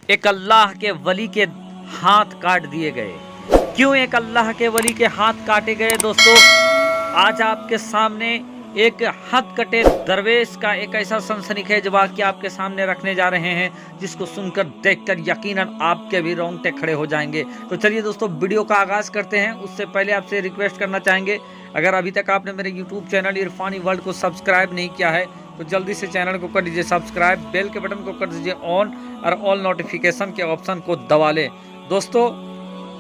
एक अल्लाह के वली के हाथ काट दिए गए। क्यों एक अल्लाह के वली के हाथ काटे गए दोस्तों? आज आपके सामने एक हथकटे दरवेश का एक ऐसा सनसनीखेज वाक़या आपके सामने रखने जा रहे हैं जिसको सुनकर देखकर यकीनन आपके भी रोंगटे खड़े हो जाएंगे। तो चलिए दोस्तों, वीडियो का आगाज़ करते हैं। उससे पहले आपसे रिक्वेस्ट करना चाहेंगे, अगर अभी तक आपने मेरे यूट्यूब चैनल इरफानी वर्ल्ड को सब्सक्राइब नहीं किया है तो जल्दी से चैनल को कर दीजिए सब्सक्राइब, बेल के बटन को कर दीजिए ऑन और ऑल नोटिफिकेशन के ऑप्शन को दबा लें। दोस्तों,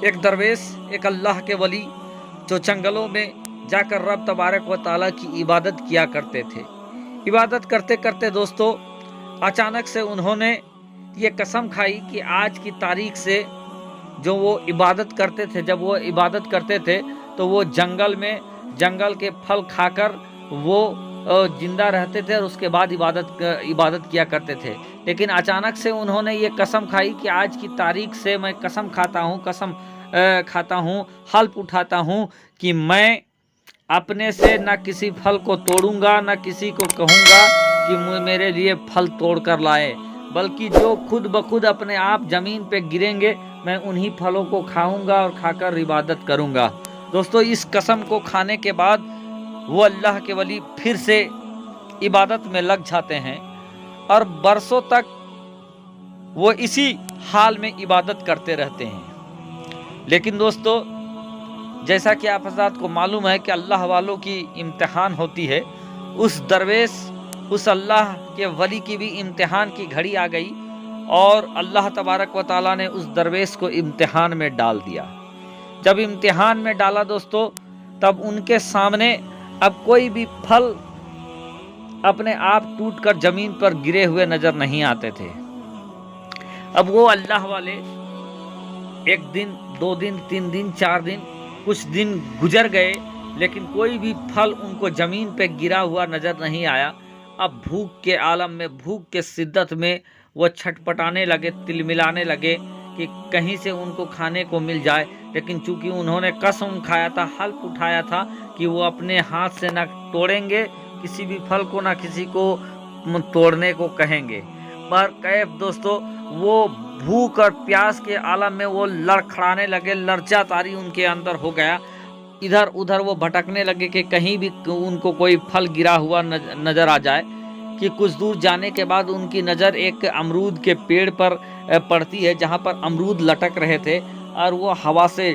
एक दरवेश, एक अल्लाह के वली जो जंगलों में जाकर रब तबारक व ताला की इबादत किया करते थे। इबादत करते करते दोस्तों अचानक से उन्होंने ये कसम खाई कि आज की तारीख से जो वो इबादत करते थे, जब वो इबादत करते थे तो वो जंगल में जंगल के फल खाकर वो जिंदा रहते थे और उसके बाद इबादत किया करते थे। लेकिन अचानक से उन्होंने ये कसम खाई कि आज की तारीख से मैं कसम खाता हूँ, हल्फ उठाता हूँ कि मैं अपने से न किसी फल को तोड़ूंगा, न किसी को कहूँगा कि मेरे लिए फल तोड़ कर लाए, बल्कि जो खुद ब खुद अपने आप ज़मीन पे गिरेंगे मैं उन्हीं फलों को खाऊंगा और खाकर इबादत करूंगा। दोस्तों, इस कसम को खाने के बाद वो अल्लाह के वली फिर से इबादत में लग जाते हैं और बरसों तक वो इसी हाल में इबादत करते रहते हैं। लेकिन दोस्तों, जैसा कि आप हज़रात को मालूम है कि अल्लाह वालों की इम्तिहान होती है, उस दरवेश, उस अल्लाह के वली की भी इम्तिहान की घड़ी आ गई और अल्लाह तबारक व ताला ने उस दरवेश को इम्तिहान में डाल दिया। जब इम्तिहान में डाला दोस्तों, तब उनके सामने अब कोई भी फल अपने आप टूटकर ज़मीन पर गिरे हुए नज़र नहीं आते थे। अब वो अल्लाह वाले एक दिन, 2 दिन, 3 दिन, 4 दिन, कुछ दिन गुजर गए, लेकिन कोई भी फल उनको ज़मीन पे गिरा हुआ नज़र नहीं आया। अब भूख के आलम में, भूख के शिद्दत में वो छटपटाने लगे, तिलमिलाने लगे कि कहीं से उनको खाने को मिल जाए। लेकिन चूंकि उन्होंने कसम खाया था, हल्फ उठाया था कि वो अपने हाथ से ना तोड़ेंगे किसी भी फल को, ना किसी को तोड़ने को कहेंगे। पर कैफ दोस्तों, वो भूख और प्यास के आलम में वो लड़खड़ाने लगे, लर्जा तारी उनके अंदर हो गया। इधर उधर वो भटकने लगे कि कहीं भी उनको कोई फल गिरा हुआ नज़र आ जाए। कि कुछ दूर जाने के बाद उनकी नज़र एक अमरूद के पेड़ पर पड़ती है, जहाँ पर अमरूद लटक रहे थे और वो हवा से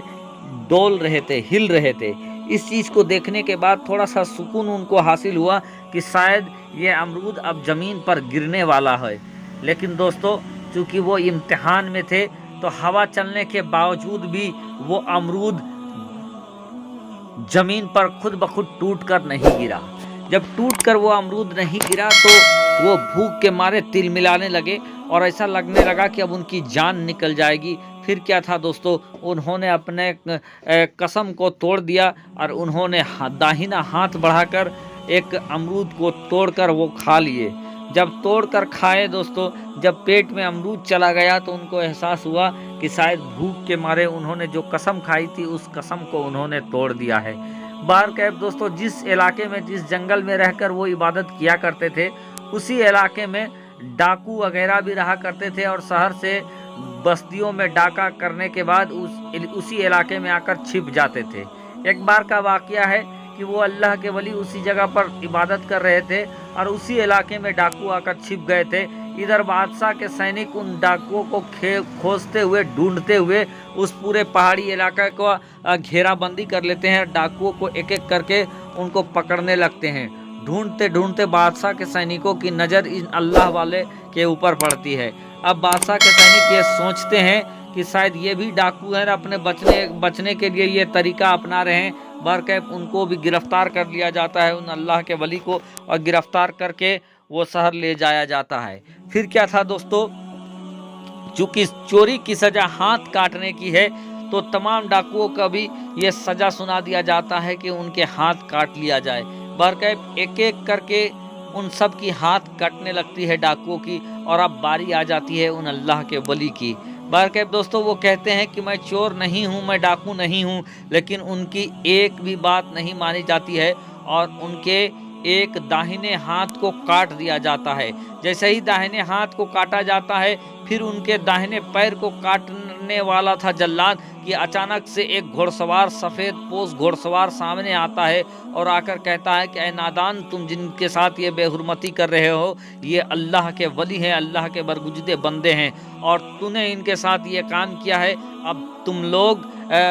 डोल रहे थे, हिल रहे थे। इस चीज़ को देखने के बाद थोड़ा सा सुकून उनको हासिल हुआ कि शायद ये अमरूद अब ज़मीन पर गिरने वाला है। लेकिन दोस्तों, चूँकि वो इम्तिहान में थे तो हवा चलने के बावजूद भी वो अमरूद ज़मीन पर खुद ब खुद टूट कर नहीं गिरा। जब टूट कर वो अमरूद नहीं गिरा तो वो भूख के मारे तिलमिलाने लगे और ऐसा लगने लगा कि अब उनकी जान निकल जाएगी। फिर क्या था दोस्तों, उन्होंने अपने कसम को तोड़ दिया और उन्होंने दाहिना हाथ बढ़ाकर एक अमरूद को तोड़कर वो खा लिए। जब तोड़कर खाए दोस्तों, जब पेट में अमरूद चला गया तो उनको एहसास हुआ कि शायद भूख के मारे उन्होंने जो कसम खाई थी उस कसम को उन्होंने तोड़ दिया है। बार कैब दोस्तों, जिस इलाके में, जिस जंगल में रहकर वो इबादत किया करते थे, उसी इलाके में डाकू वगैरह भी रहा करते थे और शहर से बस्तियों में डाका करने के बाद उसी इलाके में आकर छिप जाते थे। एक बार का वाकया है कि वो अल्लाह के वली उसी जगह पर इबादत कर रहे थे और उसी इलाके में डाकू आकर छिप गए थे। इधर बादशाह के सैनिक उन डाकुओं को खोजते हुए, ढूंढते हुए उस पूरे पहाड़ी इलाके को घेराबंदी कर लेते हैं। डाकुओं को एक एक करके उनको पकड़ने लगते हैं। ढूंढते ढूंढते बादशाह के सैनिकों की नज़र इन अल्लाह वाले के ऊपर पड़ती है। अब बादशाह के सैनिक ये सोचते हैं कि शायद ये भी डाकू हैं, अपने बचने के लिए ये तरीका अपना रहे हैं। बहरकैफ उनको भी गिरफ्तार कर लिया जाता है, उन अल्लाह के वली को, और गिरफ्तार करके वो शहर ले जाया जाता है। फिर क्या था दोस्तों, चूँकि चोरी की सज़ा हाथ काटने की है तो तमाम डाकुओं का भी ये सज़ा सुना दिया जाता है कि उनके हाथ काट लिया जाए। बहरकैफ एक एक करके उन सब की हाथ कटने लगती है डाकुओं की, और अब बारी आ जाती है उन अल्लाह के वली की। बहरकैफ दोस्तों, वो कहते हैं कि मैं चोर नहीं हूँ, मैं डाकू नहीं हूँ, लेकिन उनकी एक भी बात नहीं मानी जाती है और उनके एक दाहिने हाथ को काट दिया जाता है। जैसे ही दाहिने हाथ को काटा जाता है, फिर उनके दाहिने पैर को काटने वाला था जल्लाद कि अचानक से एक घोड़सवार, सफ़ेद पोश घोड़सवार सामने आता है और आकर कहता है कि ऐ नादान, तुम जिनके साथ ये बेहुरमती कर रहे हो ये अल्लाह के वली हैं, अल्लाह के बरगुज़िदे बंदे हैं, और तूने इनके साथ ये काम किया है, अब तुम लोग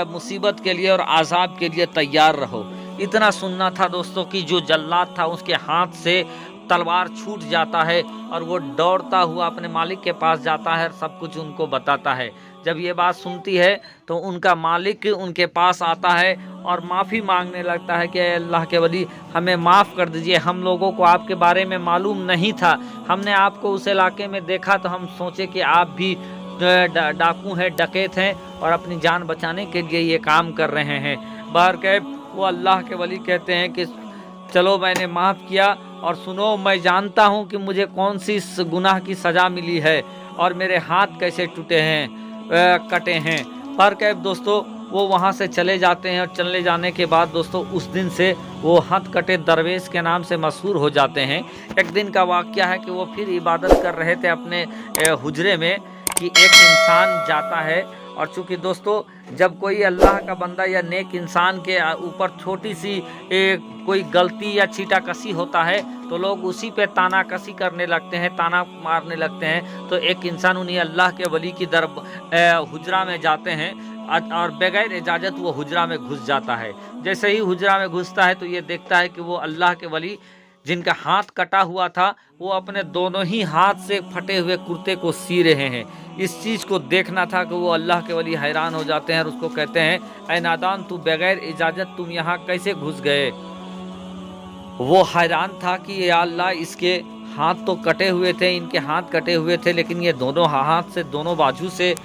मुसीबत के लिए और आज़ाब के लिए तैयार रहो। इतना सुनना था दोस्तों कि जो जल्लाद था उसके हाथ से तलवार छूट जाता है और वो दौड़ता हुआ अपने मालिक के पास जाता है और सब कुछ उनको बताता है। जब ये बात सुनती है तो उनका मालिक उनके पास आता है और माफ़ी मांगने लगता है कि अल्लाह के वली, हमें माफ़ कर दीजिए, हम लोगों को आपके बारे में मालूम नहीं था, हमने आपको उस इलाके में देखा तो हम सोचे कि आप भी डाकू हैं, डकैत हैं और अपनी जान बचाने के लिए ये काम कर रहे हैं। बहरकैफ वो अल्लाह के वली कहते हैं कि चलो मैंने माफ़ किया, और सुनो, मैं जानता हूँ कि मुझे कौन सी गुनाह की सज़ा मिली है और मेरे हाथ कैसे टूटे हैं, कटे हैं। पर कैब दोस्तों वो वहाँ से चले जाते हैं और चले जाने के बाद दोस्तों उस दिन से वो हाथ कटे दरवेश के नाम से मशहूर हो जाते हैं। एक दिन का वाक़या है कि वो फिर इबादत कर रहे थे अपने हुजरे में कि एक इंसान जाता है, और चूँकि दोस्तों जब कोई अल्लाह का बंदा या नेक इंसान के ऊपर छोटी सी कोई गलती या छीटाकशी होता है तो लोग उसी पे ताना कसी करने लगते हैं, ताना मारने लगते हैं। तो एक इंसान उन्हीं अल्लाह के वली की हुजरा में जाते हैं और बगैर इजाज़त वो हुजरा में घुस जाता है। जैसे ही हुजरा में घुसता है तो ये देखता है कि वो अल्लाह के वली जिनका हाथ कटा हुआ था वो अपने दोनों ही हाथ से फटे हुए कुर्ते को सी रहे हैं। इस चीज़ को देखना था कि वो अल्लाह के वली हैरान हो जाते हैं और उसको कहते हैं, ऐ नादान, तू बगैर इजाज़त तुम यहाँ कैसे घुस गए। वो हैरान था कि या अल्लाह, इसके हाथ तो कटे हुए थे, इनके हाथ कटे हुए थे, लेकिन ये दोनों हाथ से, दोनों बाजू से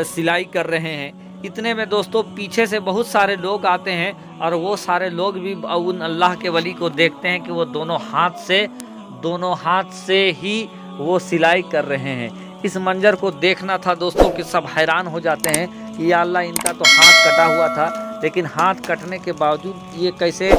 सिलाई कर रहे हैं। इतने में दोस्तों पीछे से बहुत सारे लोग आते हैं और वो सारे लोग भी उन अल्लाह के वली को देखते हैं कि वो दोनों हाथ से ही वो सिलाई कर रहे हैं। इस मंजर को देखना था दोस्तों कि सब हैरान हो जाते हैं कि या अल्लाह, इनका तो हाथ कटा हुआ था, लेकिन हाथ कटने के बावजूद ये कैसे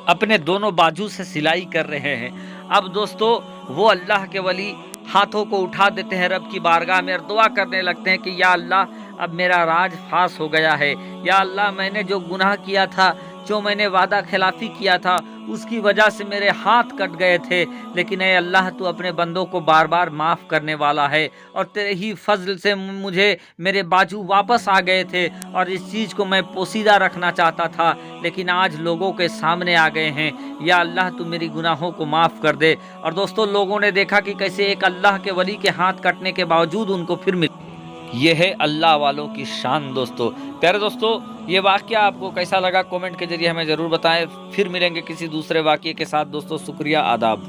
अपने दोनों बाजू से सिलाई कर रहे हैं। अब दोस्तों वो अल्लाह के वली हाथों को उठा देते हैं रब की बारगाह में और दुआ करने लगते हैं कि या अल्लाह, अब मेरा राज फास हो गया है। या अल्लाह, मैंने जो गुनाह किया था, जो मैंने वादा खिलाफी किया था, उसकी वजह से मेरे हाथ कट गए थे, लेकिन ऐ अल्लाह, तू अपने बंदों को बार बार माफ़ करने वाला है और तेरे ही फजल से मुझे मेरे बाजू वापस आ गए थे और इस चीज़ को मैं पोशीदा रखना चाहता था, लेकिन आज लोगों के सामने आ गए हैं। या अल्लाह, तू मेरी गुनाहों को माफ़ कर दे। और दोस्तों लोगों ने देखा कि कैसे एक अल्लाह के वली के हाथ कटने के बावजूद उनको फिर मिल। ये है अल्लाह वालों की शान। दोस्तों प्यारे दोस्तों, ये वाक़या आपको कैसा लगा कमेंट के जरिए हमें ज़रूर बताएं। फिर मिलेंगे किसी दूसरे वाक़ये के साथ दोस्तों। शुक्रिया, आदाब।